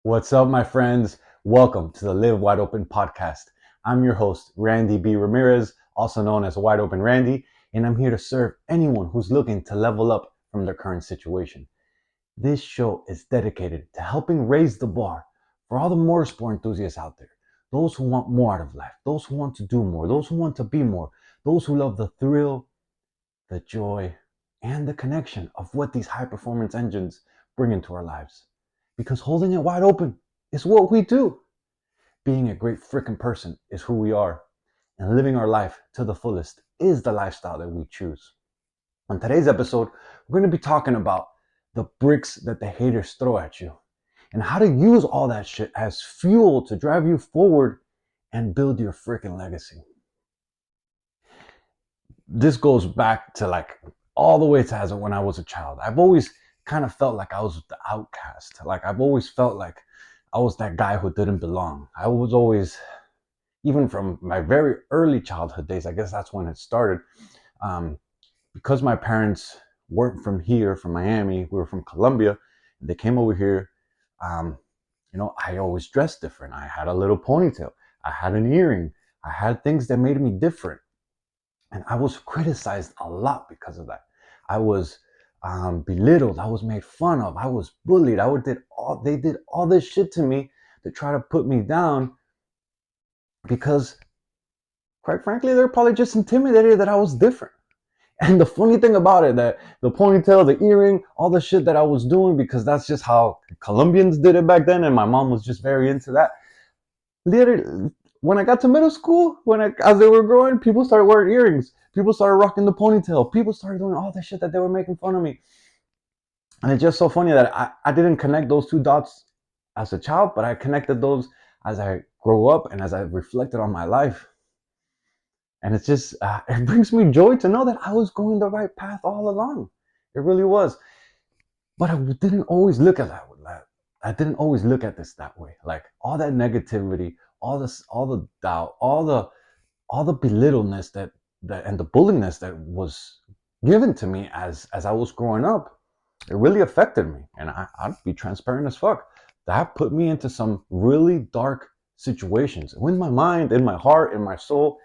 What's up, my friends? Welcome to the Live Wide Open podcast. I'm your host, Randy B. Ramirez, also known as Wide Open Randy, and I'm here to serve anyone who's looking to level up from their current situation. This show is dedicated to helping raise the bar for all the motorsport enthusiasts out there, those who want more out of life, those who want to do more, those who want to be more, those who love the thrill, the joy, and the connection of what these high performance engines bring into our lives. Because holding it wide open is what we do. Being a great freaking person is who we are. And living our life to the fullest is the lifestyle that we choose. On today's episode, we're going to be talking about the bricks that the haters throw at you and how to use all that shit as fuel to drive you forward and build your freaking legacy. This goes back to all the way to as when I was a child. I've always kind of felt like I was the outcast. Like I've always felt like I was that guy who didn't belong. I was always, even from my very early childhood days, I guess that's when it started. Um, because my parents weren't from here, from Miami, we were from Colombia. They came over here. Um, I always dressed different. I had a little ponytail. I had an earring. I had things that made me different. And I was criticized a lot because of that. I was belittled. I was made fun of. I was bullied. They did all this shit to me to try to put me down because, quite frankly, they're probably just intimidated that I was different. And the funny thing about it, that the ponytail, the earring, all the shit that I was doing, because that's just how Colombians did it back then, and my mom was just very into that. Literally, when I got to middle school, as they were growing, people started wearing earrings. People started rocking the ponytail. People started doing all the shit that they were making fun of me. And it's just so funny that I didn't connect those two dots as a child, but I connected those as I grew up and as I reflected on my life. And it's just, it brings me joy to know that I was going the right path all along. It really was. But I didn't always look at that. I didn't always look at this that way. Like all that negativity, all the doubt, all the belittleness and the bulliness that was given to me as I was growing up, it really affected me. And I'd be transparent as fuck. That put me into some really dark situations in my mind, in my heart, in my soul.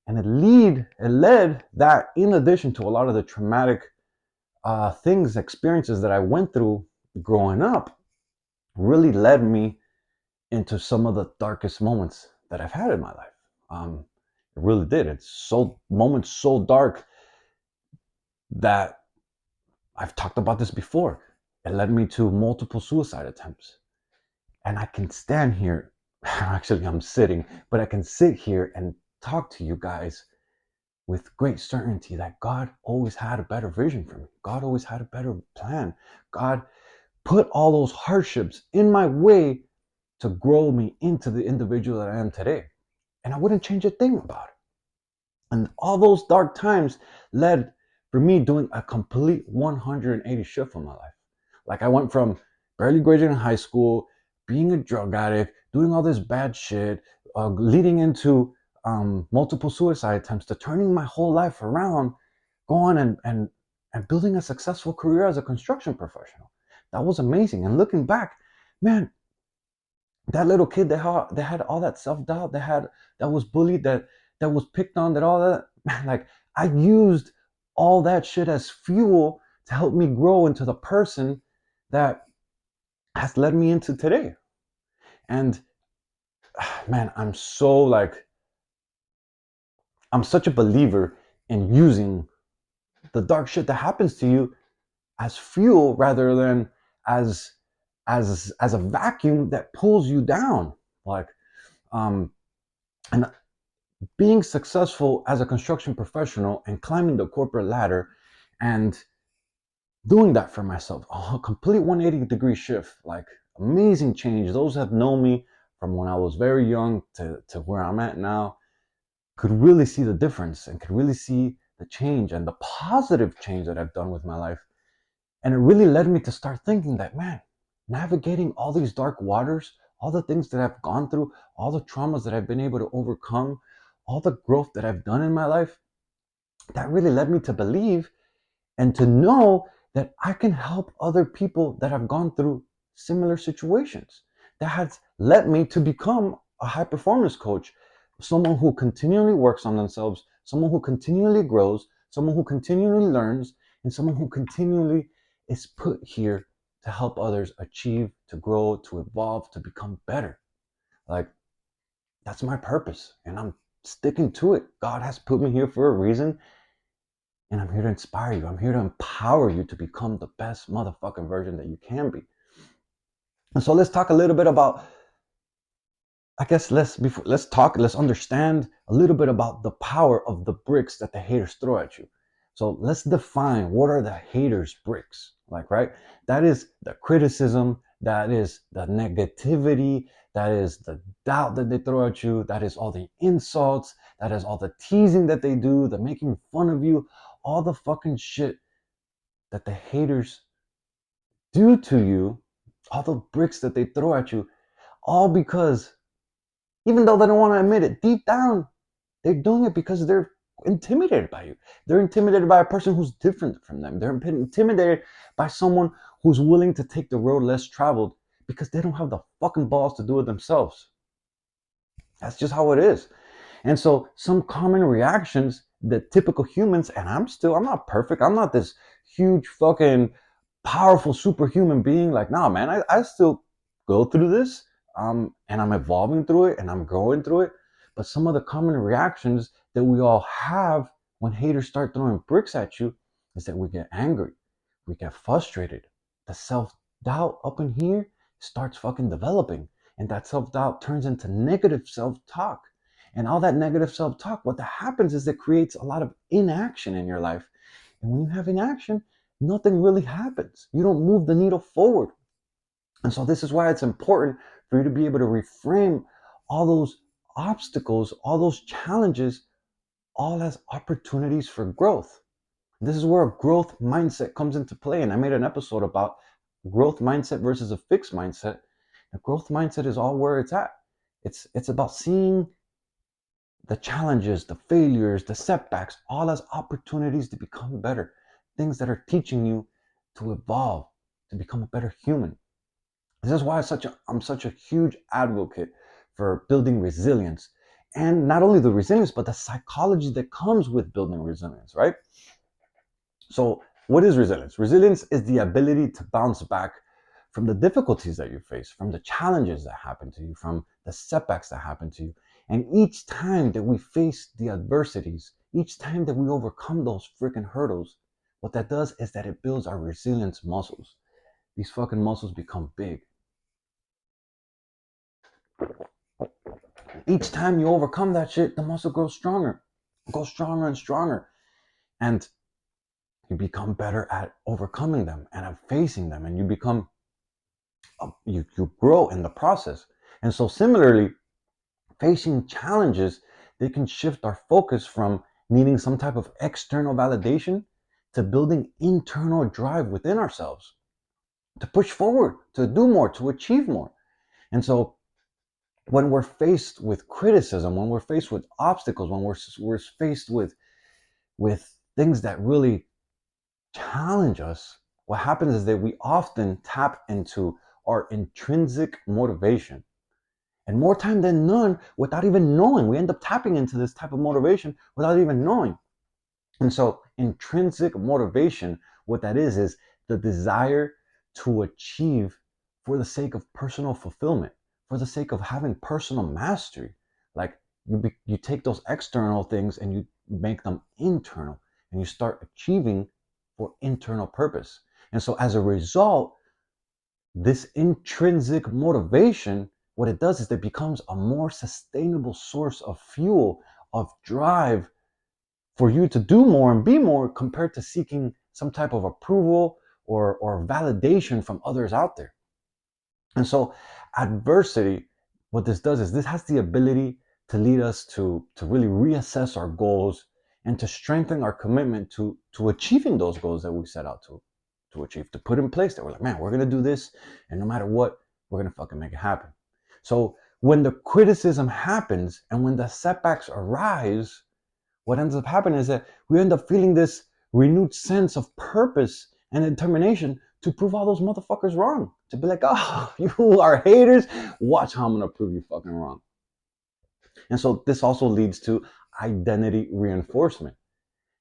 And it led that, in addition to a lot of the traumatic experiences that I went through growing up, really led me into some of the darkest moments that I've had in my life. It really did. It's moments so dark that I've talked about this before. It led me to multiple suicide attempts. And I can stand here, actually I'm sitting, but I can sit here and talk to you guys with great certainty that God always had a better vision for me. God always had a better plan. God put all those hardships in my way to grow me into the individual that I am today. And I wouldn't change a thing about it. And all those dark times led for me doing a complete 180 shift in my life. Like I went from barely graduating high school, being a drug addict, doing all this bad shit, leading into multiple suicide attempts, to turning my whole life around, going and building a successful career as a construction professional. That was amazing. And looking back, man, that little kid that had all that self-doubt, that was bullied, that was picked on, that all that, man, like I used all that shit as fuel to help me grow into the person that has led me into today. And man, I'm such a believer in using the dark shit that happens to you as fuel rather than as as a vacuum that pulls you down. Like um and being successful as a construction professional and climbing the corporate ladder and doing that for myself, a complete 180-degree shift, like amazing change. Those that know me from when I was very young to where I'm at now could really see the difference and could really see the change and the positive change that I've done with my life. And it really led me to start thinking that, man, navigating all these dark waters, all the things that I've gone through, all the traumas that I've been able to overcome, all the growth that I've done in my life, that really led me to believe and to know that I can help other people that have gone through similar situations. that has led me to become a high performance coach, someone who continually works on themselves, someone who continually grows, someone who continually learns, and someone who continually is put here to help others achieve, to grow, to evolve, to become better. Like, that's my purpose, and I'm sticking to it. God has put me here for a reason, and I'm here to inspire you. I'm here to empower you to become the best motherfucking version that you can be. And so let's talk a little bit about, I guess let's understand a little bit about the power of the bricks that the haters throw at you. So let's define what are the haters' bricks. Like, right? That is the criticism, that is the negativity, that is the doubt that they throw at you, that is all the insults, that is all the teasing that they do, the making fun of you, all the fucking shit that the haters do to you, all the bricks that they throw at you, all because, even though they don't want to admit it, deep down, they're doing it because they're intimidated by you. They're intimidated by a person who's different from them. They're intimidated by someone who's willing to take the road less traveled because they don't have the fucking balls to do it themselves. That's just how it is. And so some common reactions that typical humans, and I'm not perfect. I'm not this huge fucking powerful superhuman being. Like, nah, man, I still go through this. And I'm evolving through it and I'm growing through it. But some of the common reactions that we all have when haters start throwing bricks at you is that we get angry. We get frustrated. The self-doubt up in here starts fucking developing. And that self-doubt turns into negative self-talk. And all that negative self-talk, what that happens is it creates a lot of inaction in your life. And when you have inaction, nothing really happens. You don't move the needle forward. And so this is why it's important for you to be able to reframe all those obstacles, all those challenges, all as opportunities for growth. This is where a growth mindset comes into play. And I made an episode about growth mindset versus a fixed mindset. The growth mindset is all where it's at. It's about seeing the challenges, the failures, the setbacks, all as opportunities to become better. Things that are teaching you to evolve, to become a better human. This is why I'm such a huge advocate for building resilience. And not only the resilience, but the psychology that comes with building resilience, right? So what is resilience? Resilience is the ability to bounce back from the difficulties that you face, from the challenges that happen to you, from the setbacks that happen to you. And each time that we face the adversities, each time that we overcome those freaking hurdles, what that does is that it builds our resilience muscles. These fucking muscles become big. Each time you overcome that shit, the muscle grows stronger, goes stronger and stronger. And you become better at overcoming them and at facing them. And you become, you grow in the process. And so similarly, facing challenges, they can shift our focus from needing some type of external validation to building internal drive within ourselves to push forward, to do more, to achieve more. And so when we're faced with criticism, when we're faced with obstacles, when we're faced with things that really challenge us, what happens is that we often tap into our intrinsic motivation. And more time than none, without even knowing, we end up tapping into this type of motivation without even knowing. And so intrinsic motivation, what that is the desire to achieve for the sake of personal fulfillment, for the sake of having personal mastery. Like you take those external things and you make them internal and you start achieving for internal purpose. And so as a result, this intrinsic motivation, what it does is it becomes a more sustainable source of fuel, of drive for you to do more and be more compared to seeking some type of approval or validation from others out there. And so adversity, what this does is this has the ability to lead us to really reassess our goals and to strengthen our commitment to achieving those goals that we set out to achieve, to put in place that we're like, man, we're going to do this. And no matter what, we're going to fucking make it happen. So when the criticism happens and when the setbacks arise, what ends up happening is that we end up feeling this renewed sense of purpose and determination to prove all those motherfuckers wrong. to be like, oh, you are haters. Watch how I'm going to prove you fucking wrong. And so this also leads to identity reinforcement.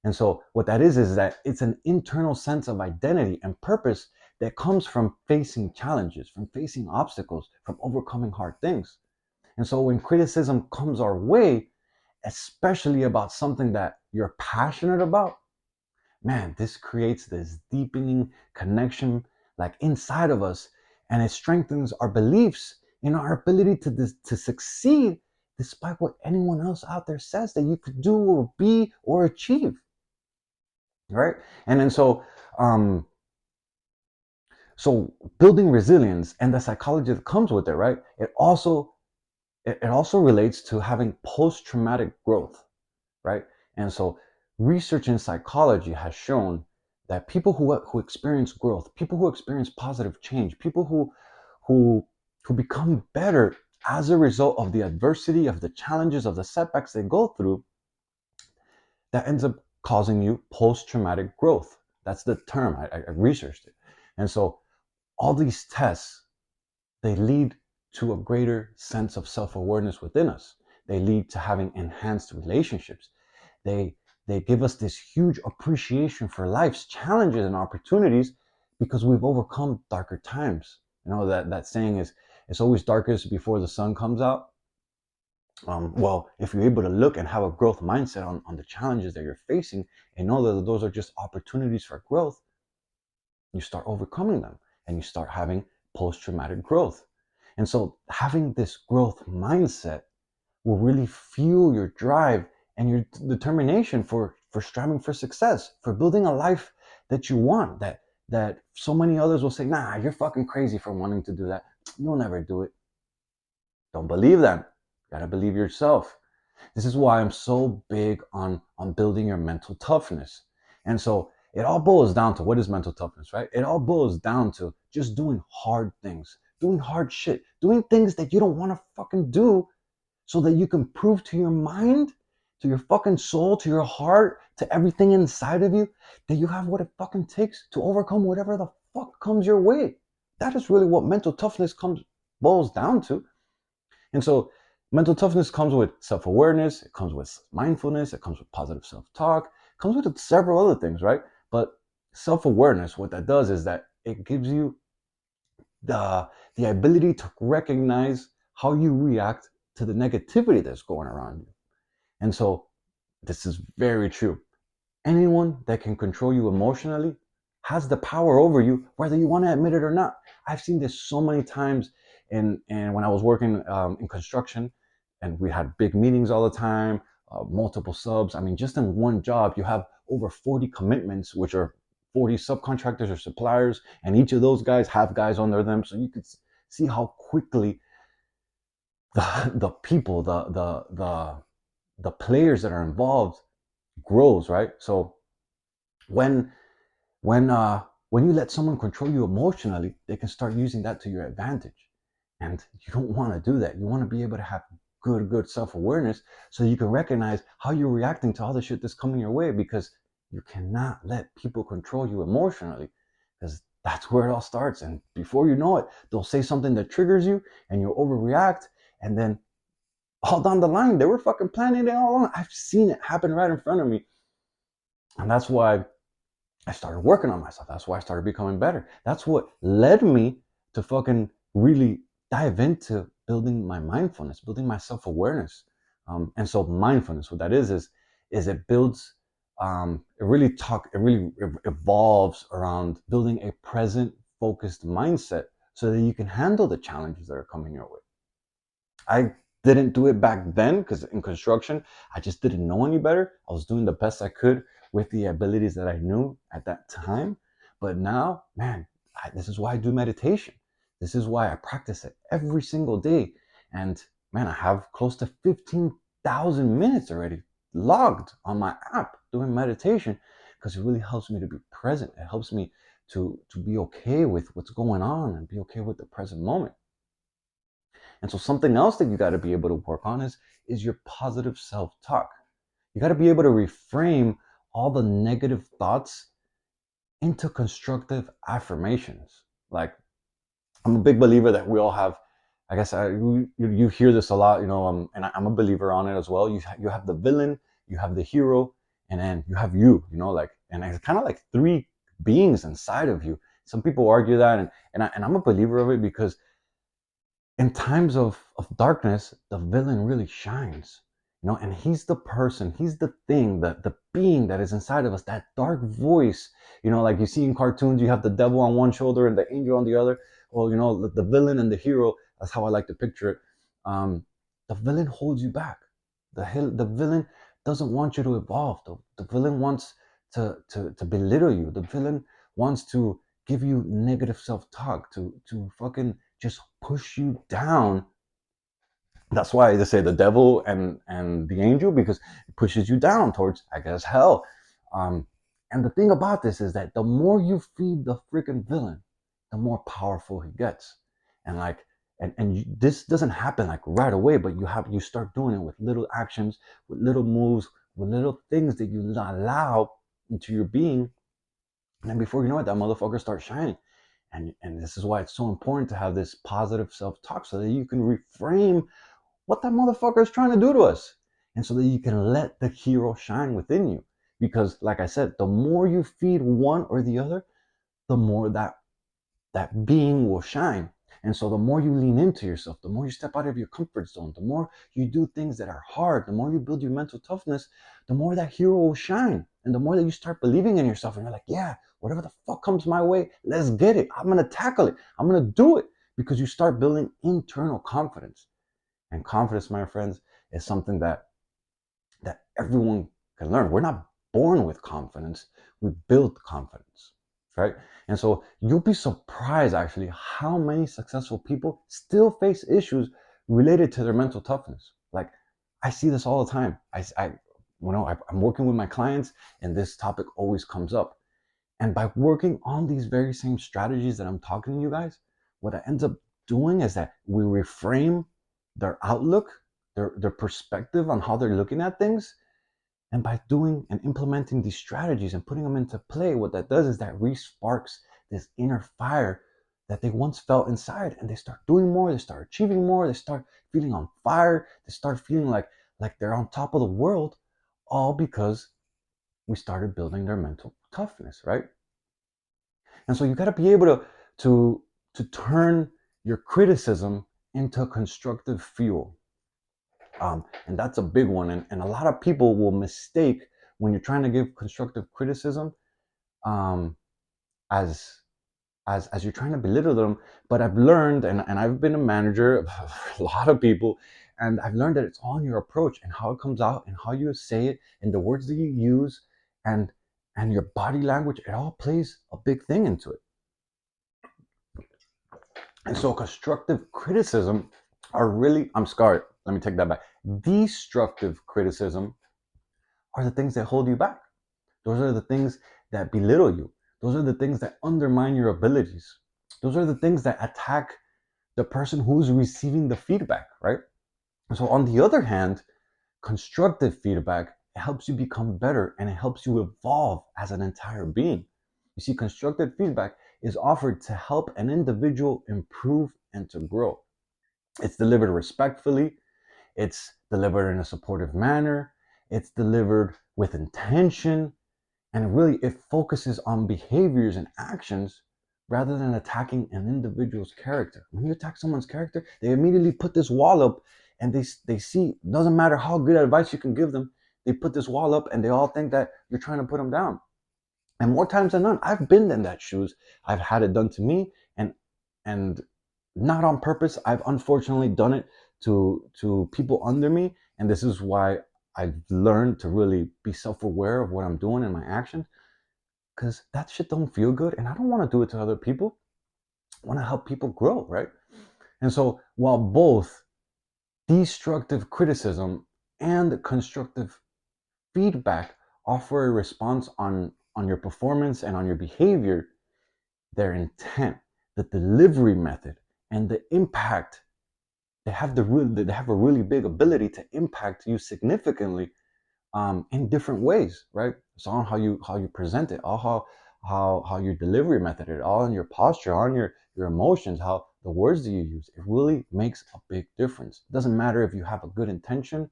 And so what that is that it's an internal sense of identity and purpose that comes from facing challenges, from facing obstacles, from overcoming hard things. And so when criticism comes our way, especially about something that you're passionate about, man, this creates this deepening connection like inside of us, and it strengthens our beliefs in our ability to succeed despite what anyone else out there says that you could do or be or achieve. Right? And then um so building resilience and the psychology that comes with it, right? It also relates to having post-traumatic growth, right? And so research in psychology has shown that people who experience growth, people who experience positive change, people who who become better as a result of the adversity, of the challenges, of the setbacks they go through, that ends up causing you post-traumatic growth. That's the term. I researched it. And so all these tests, they lead to a greater sense of self-awareness within us. They lead to having enhanced relationships. They give us this huge appreciation for life's challenges and opportunities because we've overcome darker times. You know that saying is, it's always darkest before the sun comes out. Well, if you're able to look and have a growth mindset on the challenges that you're facing and know that those are just opportunities for growth, you start overcoming them and you start having post-traumatic growth. And so having this growth mindset will really fuel your drive and your determination for striving for success, for building a life that you want, that so many others will say, nah, you're fucking crazy for wanting to do that. You'll never do it. Don't believe them. You gotta believe yourself. This is why I'm so big on building your mental toughness. And so it all boils down to, what is mental toughness, right? It all boils down to just doing hard things, doing hard shit, doing things that you don't want to fucking do, so that you can prove to your mind, to your fucking soul, to your heart, to everything inside of you, that you have what it fucking takes to overcome whatever the fuck comes your way. That is really what mental toughness boils down to. And so mental toughness comes with self-awareness, it comes with mindfulness, it comes with positive self-talk, it comes with several other things, right? But self-awareness, what that does is that it gives you the ability to recognize how you react to the negativity that's going around you. And so this is very true. Anyone that can control you emotionally has the power over you, whether you want to admit it or not. I've seen this so many times and when I was working in construction, and we had big meetings all the time, multiple subs. I mean, just in one job, you have over 40 commitments, which are 40 subcontractors or suppliers, and each of those guys have guys under them. So you could see how quickly the people, the players that are involved grows, right? So when when you let someone control you emotionally, they can start using that to your advantage. And you don't want to do that. You want to be able to have good self-awareness so you can recognize how you're reacting to all the shit that's coming your way, because you cannot let people control you emotionally, because that's where it all starts. And before you know it, they'll say something that triggers you and you'll overreact. And then all down the line, they were fucking planning it all along. I've seen it happen right in front of me. And that's why I started working on myself. That's why I started becoming better. That's what led me to fucking really dive into building my mindfulness, building my self-awareness. And so mindfulness, what that is it builds, it really evolves around building a present focused mindset so that you can handle the challenges that are coming your way. I didn't do it back then because in construction, I just didn't know any better. I was doing the best I could with the abilities that I knew at that time. But now, man, this is why I do meditation. This is why I practice it every single day. And man, I have close to 15,000 minutes already logged on my app doing meditation, because it really helps me to be present. It helps me to be okay with what's going on and be okay with the present moment. And so something else that you got to be able to work on is your positive self-talk. You got to be able to reframe all the negative thoughts into constructive affirmations. Like, I'm a big believer that we all have. I guess you hear this a lot, and I'm a believer on it as well. You have the villain, you have the hero, and then you have you. Like, and it's kind of like three beings inside of you. Some people argue that, and I'm a believer of it because in times of darkness, the villain really shines, and he's the person, he's the thing, the being that is inside of us, that dark voice, like you see in cartoons, you have the devil on one shoulder and the angel on the other. Well, the villain and the hero, that's how I like to picture it. The villain holds you back. The villain doesn't want you to evolve. The villain wants to belittle you. The villain wants to give you negative self-talk, to fucking just push you down. That's why they say the devil and the angel, because it pushes you down towards, I guess, hell. Um, and the thing about this is that the more you feed the freaking villain, the more powerful he gets. And like, this doesn't happen like right away, but you start doing it with little actions, with little moves, with little things that you allow into your being. And then before you know it, that motherfucker starts shining. And this is why it's so important to have this positive self-talk, so that you can reframe what that motherfucker is trying to do to us, and so that you can let the hero shine within you. Because like I said, the more you feed one or the other, the more that being will shine. And so the more you lean into yourself, the more you step out of your comfort zone, the more you do things that are hard, the more you build your mental toughness, the more that hero will shine. And the more that you start believing in yourself, and you're like, yeah, whatever the fuck comes my way, let's get it. I'm going to tackle it. I'm going to do it. Because you start building internal confidence. And confidence, my friends, is something that everyone can learn. We're not born with confidence. We build confidence, right? And so you'll be surprised actually how many successful people still face issues related to their mental toughness. Like, I see this all the time. I'm working with my clients, and this topic always comes up. And by working on these very same strategies that I'm talking to you guys, what I end up doing is that we reframe their outlook, their perspective on how they're looking at things. And by doing and implementing these strategies and putting them into play, what that does is that re-sparks this inner fire that they once felt inside, and they start doing more, they start achieving more, they start feeling on fire, they start feeling like they're on top of the world, all because we started building their mental toughness, right? And so you got to be able to turn your criticism into constructive fuel. And that's a big one. And a lot of people will mistake, when you're trying to give constructive criticism, um, as as you're trying to belittle them. But I've learned, and I've been a manager of a lot of people, and I've learned that it's all in your approach and how it comes out and how you say it and the words that you use, and your body language. It all plays a big thing into it. And so constructive criticism are really, I'm sorry, let me take that back. Destructive criticism are the things that hold you back. Those are the things that belittle you. Those are the things that undermine your abilities. Those are the things that attack the person who's receiving the feedback, right? So on the other hand, constructive feedback helps you become better, and it helps you evolve as an entire being. You see, constructive feedback is offered to help an individual improve and to grow. It's delivered respectfully, it's delivered in a supportive manner, it's delivered with intention, and really it focuses on behaviors and actions rather than attacking an individual's character. When you attack someone's character, they immediately put this wall up, and they see, doesn't matter how good advice you can give them, they put this wall up and they all think that you're trying to put them down. And more times than none, I've been in that shoes. I've had it done to me, and not on purpose. I've unfortunately done it to people under me, and this is why I've learned to really be self-aware of what I'm doing in my actions, because that shit don't feel good, and I don't want to do it to other people. I want to help people grow, right? And so while both destructive criticism and constructive feedback offer a response on your performance and on your behavior, their intent, the delivery method, and the impact, they have a really big ability to impact you significantly, in different ways, right? It's on how you present it, all how your delivery method, it all in your posture, on your emotions, the words that you use, it really makes a big difference. It doesn't matter if you have a good intention.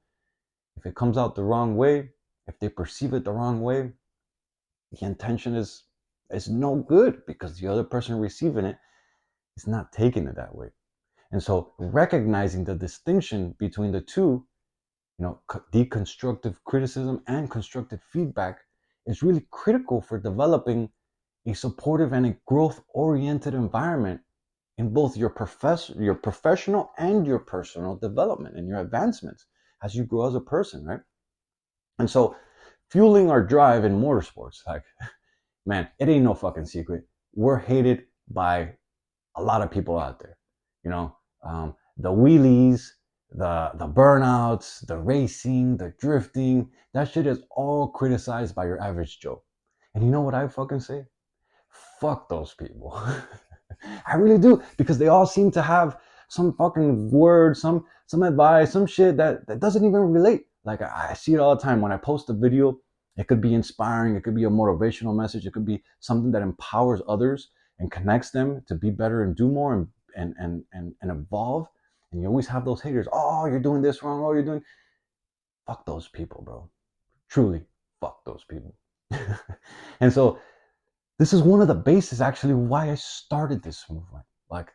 If it comes out the wrong way, if they perceive it the wrong way, the intention is no good because the other person receiving it is not taking it that way. And so recognizing the distinction between the two, deconstructive criticism and constructive feedback, is really critical for developing a supportive and a growth-oriented environment in both your professional and your personal development and your advancements as you grow as a person, right? And so fueling our drive in motorsports, like, man, it ain't no fucking secret. We're hated by a lot of people out there. The wheelies, the burnouts, the racing, the drifting, that shit is all criticized by your average Joe. And you know what I fucking say? Fuck those people. I really do, because they all seem to have some fucking word, some advice, some shit that doesn't even relate. Like, I see it all the time when I post a video. It could be inspiring, it could be a motivational message, it could be something that empowers others and connects them to be better and do more and evolve. And you always have those haters. Oh, you're doing this wrong. Oh, you're doing. Fuck those people, bro. Truly, fuck those people. And so this is one of the bases, actually, why I started this movement. Like,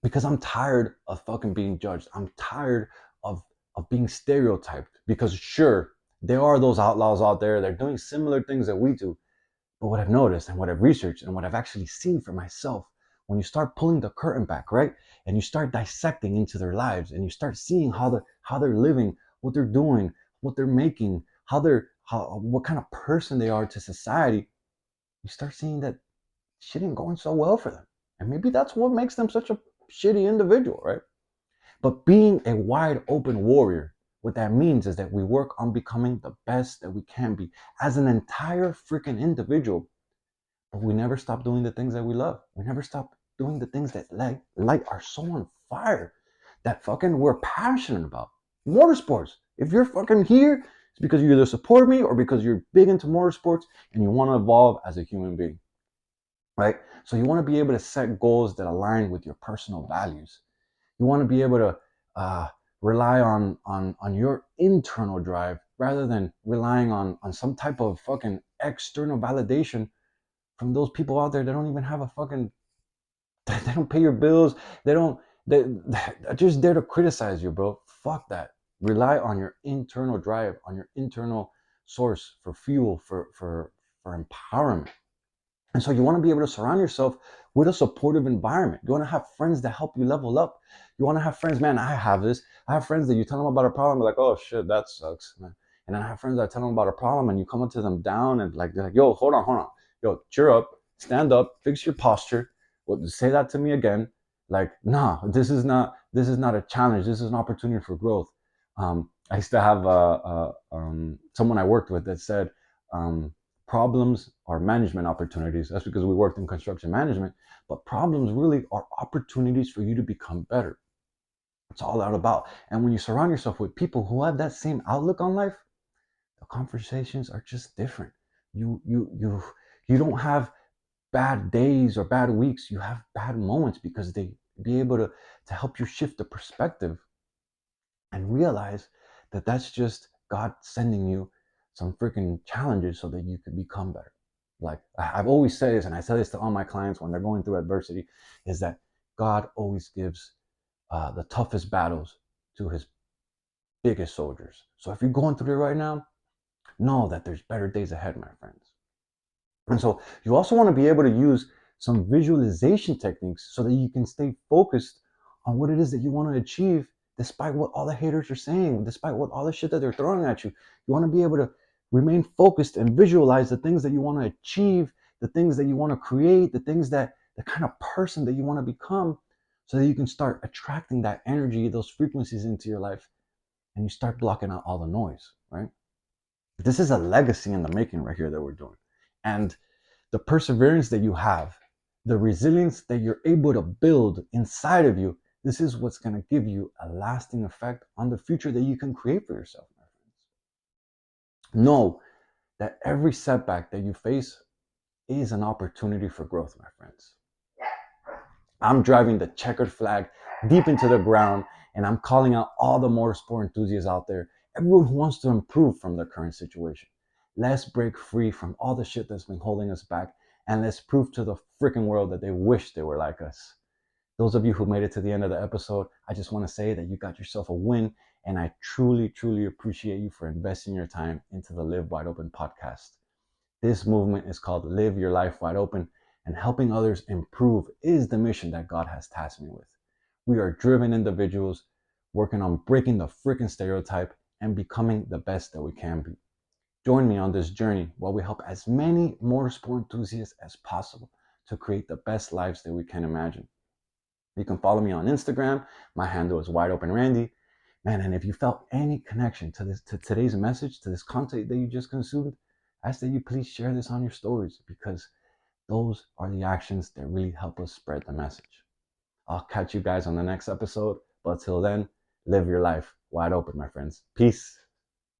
because I'm tired of fucking being judged. I'm tired of being stereotyped. Because sure, there are those outlaws out there. They're doing similar things that we do. But what I've noticed and what I've researched and what I've actually seen for myself, when you start pulling the curtain back, right, and you start dissecting into their lives, and you start seeing how they're living, what they're doing, what they're making, what kind of person they are to society, you start seeing that shit ain't going so well for them. And maybe that's what makes them such a shitty individual, right? But being a wide open warrior, what that means is that we work on becoming the best that we can be as an entire freaking individual. But we never stop doing the things that we love. We never stop doing the things that light our soul on fire, that fucking we're passionate about. Motorsports. If you're fucking here, it's because you either support me or because you're big into motorsports and you want to evolve as a human being, right? So you want to be able to set goals that align with your personal values. You want to be able to rely on your internal drive rather than relying on some type of fucking external validation from those people out there that don't even have a fucking, they don't pay your bills. They're just there to criticize you, bro. Fuck that. Rely on your internal drive, on your internal source for fuel, for empowerment. And so you want to be able to surround yourself with a supportive environment. You want to have friends that help you level up. You want to have friends, man, I have this. I have friends that you tell them about a problem, they're like, oh shit, that sucks, man. And then I have friends that tell them about a problem and you come up to them down and like, they're like, yo, hold on. Yo, cheer up, stand up, fix your posture. Well, say that to me again. Like, nah, this is not a challenge. This is an opportunity for growth. I used to have someone I worked with that said, problems are management opportunities. That's because we worked in construction management. But problems really are opportunities for you to become better. It's all out about. And when you surround yourself with people who have that same outlook on life, the conversations are just different. You don't have bad days or bad weeks. You have bad moments because they be able to help you shift the perspective and realize that that's just God sending you some freaking challenges so that you can become better. Like I've always said this, and I say this to all my clients when they're going through adversity, is that God always gives the toughest battles to his biggest soldiers. So if you're going through it right now, know that there's better days ahead, my friends. And so you also want to be able to use some visualization techniques so that you can stay focused on what it is that you want to achieve, despite what all the haters are saying, despite what all the shit that they're throwing at you. You want to be able to remain focused and visualize the things that you want to achieve, the things that you want to create, the things that the kind of person that you want to become, so that you can start attracting that energy, those frequencies into your life, and you start blocking out all the noise, right? This is a legacy in the making right here that we're doing. And the perseverance that you have, the resilience that you're able to build inside of you, this is what's going to give you a lasting effect on the future that you can create for yourself, my friends. Know that every setback that you face is an opportunity for growth, my friends. I'm driving the checkered flag deep into the ground, and I'm calling out all the motorsport enthusiasts out there, everyone who wants to improve from their current situation. Let's break free from all the shit that's been holding us back, and let's prove to the freaking world that they wish they were like us. Those of you who made it to the end of the episode, I just want to say that you got yourself a win, and I truly, truly appreciate you for investing your time into the Live Wide Open podcast. This movement is called Live Your Life Wide Open, and helping others improve is the mission that God has tasked me with. We are driven individuals working on breaking the freaking stereotype and becoming the best that we can be. Join me on this journey while we help as many motorsport enthusiasts as possible to create the best lives that we can imagine. You can follow me on Instagram. My handle is Wide Open Randy. Man, and if you felt any connection to today's message, to this content that you just consumed, I ask that you please share this on your stories, because those are the actions that really help us spread the message. I'll catch you guys on the next episode. But till then, live your life wide open, my friends. Peace.